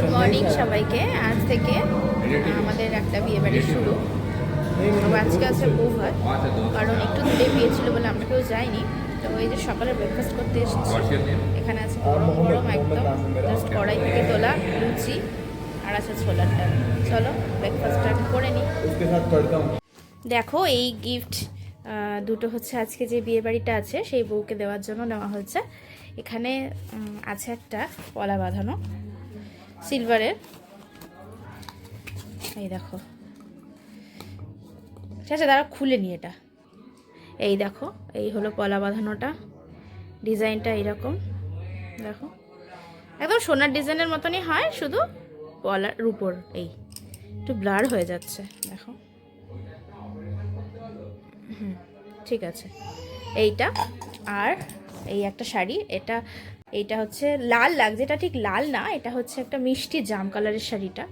Good morning সবাইকে। আজ থেকে আমাদের একটা বিয়ে বাড়ি শুরু। আজকে আছে বৌভাত, কারণ একটু দূরে বিয়ে ছিল বলে আমরা কেউ যাইনি। তো এই যে সকালে ব্রেকফাস্ট করতে এসেছি। এখানে আছে গরম গরম একদম জাস্ট কড়াই থেকে তোলা লুচি, আর আছে ছোলার ডাল। চলো ব্রেকফাস্টটা করে নিই। দেখো এই গিফট দুটো হচ্ছে আজকে যে বিয়ে বাড়িটা আছে সেই বউকে দেওয়ার জন্য নেওয়া হয়েছে। এখানে আছে একটা পলা বাঁধানো সিলভারের, এই দেখো। ঠিক আছে, তারা খুলে নি এটা। এই দেখো, এই হলো পলা বাঁধানোটা। ডিজাইনটা এইরকম দেখো, একদম সোনার ডিজাইনের মতনই হয়, শুধু পলার উপর এই একটু ব্লার হয়ে যাচ্ছে দেখো। ঠিক আছে, এইটা। আর এই একটা শাড়ি, এইটা হচ্ছে লাল লাগছে, এটা ঠিক লাল না, এটা হচ্ছে একটা মিষ্টি জাম কালারের শাড়িটা।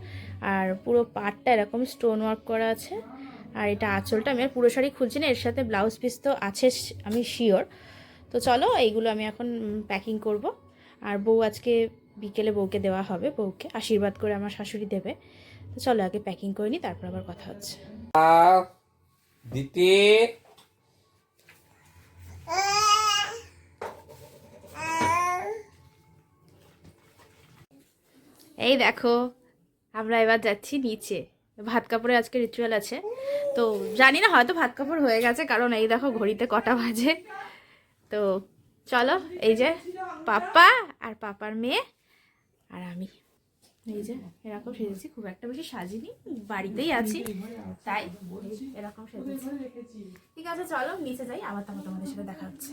আর পুরো পাড়টা এরকম স্টোন ওয়ার্ক করা আছে। আর এটা আঁচলটা, আমি আর পুরো শাড়ি খুলছি না, এর সাথে ব্লাউজ পিস তো আছে আমি শিওর। তো চলো এইগুলো আমি এখন প্যাকিং করব। আর বউ আজকে বিকেলে বউকে দেওয়া হবে, বউকে আশীর্বাদ করে আমার শাশুড়ি দেবে। তো চলো আগে প্যাকিং করে নিই, তারপর আবার কথা হচ্ছে। দিতে এই দেখো, আমরা এবার যাচ্ছি নিচে। ভাত কাপড়ে আজকে রিচুয়াল আছে, তো জানি না হয়তো ভাত কাপড় হয়ে গেছে, কারণ এই দেখো ঘড়িতে কটা বাজে। তো চলো, এই যে পাপা আর পাপার মেয়ে আর আমি, এই যে এরকম সেজেছি। খুব একটা বেশি সাজিনি, বাড়িতেই আছি তাই এরকম সেজেছি। ঠিক আছে, চলো নিচে যাই, আবার তোমাদের সাথে দেখা হচ্ছে।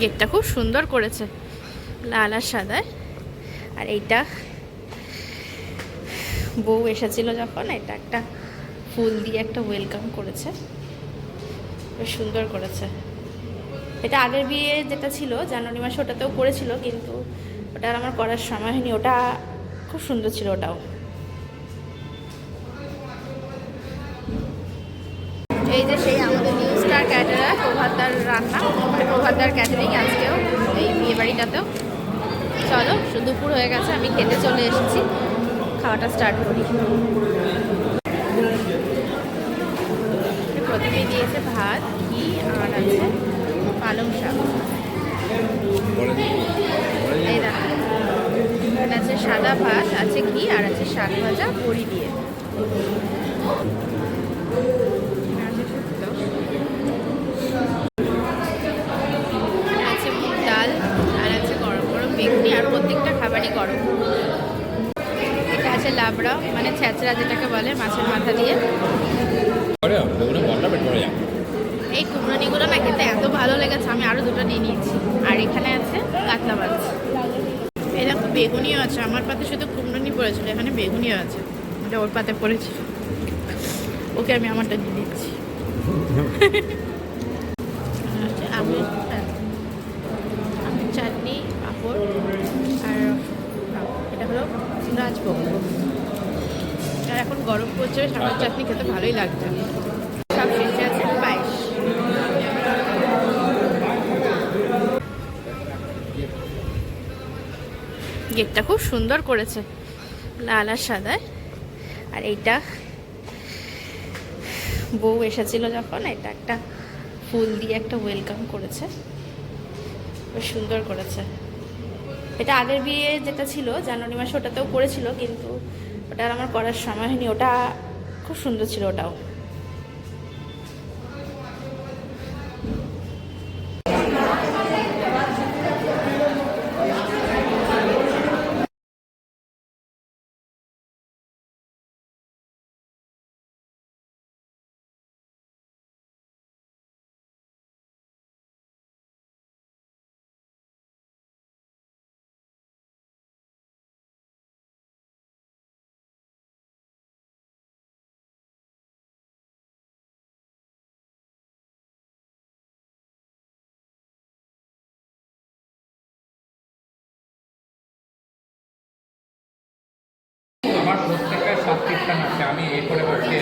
গেটটা খুব সুন্দর করেছে, লাল আর সাদায়। আর এইটা বউ এসেছিল যখন, এটা একটা ফুল দিয়ে একটা ওয়েলকাম করেছে, বেশ সুন্দর করেছে। এটা আগের বিয়ে যেটা ছিল জানুয়ারি মাসে, ওটাতেও করেছিল, কিন্তু ওটা আর আমার করার সময় হয়নি। ওটা খুব সুন্দর ছিল ওটাও। এই যে সেই আমাদের নিউ স্টার ক্যাটারার প্রভাতার রান্না, মানে প্রভাতার ক্যাটারিং আজকেও এই বিয়ে বাড়িটাতেও। চলো, দুপুর হয়ে গেছে, আমি খেতে চলে এসেছি, খাওয়াটা স্টার্ট করি। প্রথমে দিয়েছে ভাত, ঘি, আর আছে পালং শাক। এই দেখো, এখানে আছে সাদা ভাত, আছে ঘি, আর আছে শাক ভাজা বড়ি দিয়ে। আর প্রত্যেকটা খাবারই গরম। এটা আছে লাবড়া, মানে ছেঁচড়া যেটাকে বলে, মাছের মাথা দিয়ে। এই কুমড়োনিগুলো না খেতে এত ভালো লেগেছে, আমি আরো দুটো নিয়ে নিয়েছি। আর এখানে আছে কাতলা মাছ। এই দেখো বেগুনিও আছে, আমার পাতে শুধু কুমড়োনি পড়েছিল, এখানে বেগুনিও আছে, এটা ওর পাতে পড়েছিল। ওকে আমি আমারটা দিয়ে দিচ্ছি। আমি চাটনি, পাঁপড়, আর এটা হলো রাজভোগ। আর এখন গরম পড়ছে, সামার চাটনি খেতে ভালোই লাগছে। সব শেষে আছে পায়েস। গেটটা খুব সুন্দর করেছে, লাল আর সাদায়। আর এইটা বউ এসেছিল যখন, এটা একটা ফুল দিয়ে একটা ওয়েলকাম করেছে, বেশ সুন্দর করেছে। এটা আগের বিয়ে যেটা ছিল জানুয়ারি মাসে, ওটাতেও করেছিল, কিন্তু ওটা আর আমার করার সময় হয়নি। ওটা খুব সুন্দর ছিল ওটাও। আমার প্রত্যেকটা সাবস্ক্রিপশন আছে, আমি এই করে বলছি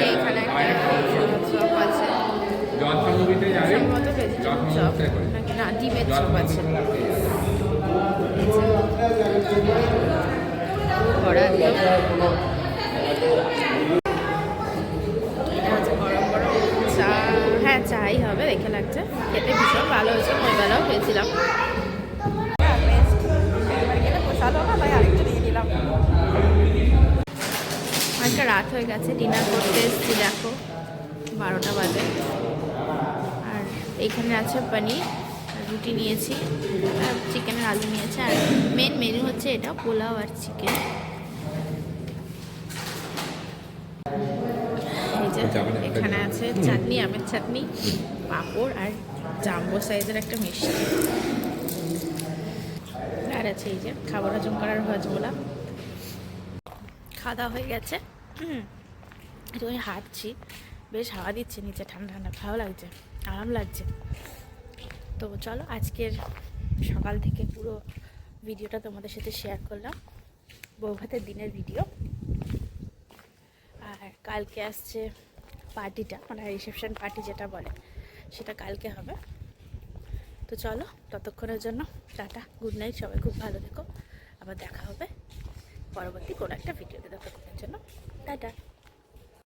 জনসন মুভিতে যাবে, জনসন মুভিতে করে না ডিমের চপ আছে। চা, হ্যাঁ চাই হবে দেখে লাগছে। খেতে ভীষণ ভালো হয়েছে, ময়দাটাও খেয়েছিলাম। অনেকটা রাত হয়ে গেছে, ডিনার করতে এসেছি, দেখো 12টা বাজে। আর এইখানে আছে পনির, রুটি নিয়েছি, আর চিকেনের আলু নিয়েছি। আর মেন মেনু হচ্ছে এটা, পোলাও আর চিকেন। এই যে এখানে আছে চাটনি, আমের চাটনি, পাঁপড় আর জাম্বো সাইজের একটা মিষ্টি। আর আছে এই যে খাবার হজম করার হজমোলা। খাওয়া দাওয়া হয়ে গেছে, একটু আমি হাঁটছি, বেশ হাওয়া দিচ্ছে নিচে, ঠান্ডা ঠান্ডা, ভালো লাগছে, আরাম লাগছে। তো চলো আজকের সকাল থেকে পুরো ভিডিওটা তোমাদের সাথে শেয়ার করলাম, বৌভাতের দিনের ভিডিও। আর কালকে আসছে পার্টিটা, মানে রিসেপশন পার্টি যেটা বলে, সেটা কালকে হবে। তো চলো ততক্ষণের জন্য টাটা, গুড নাইট, সবাই খুব ভালো থেকো। আবার দেখা হবে পরবর্তী কোনো একটা ভিডিওতে, ততক্ষণের জন্য টাটা।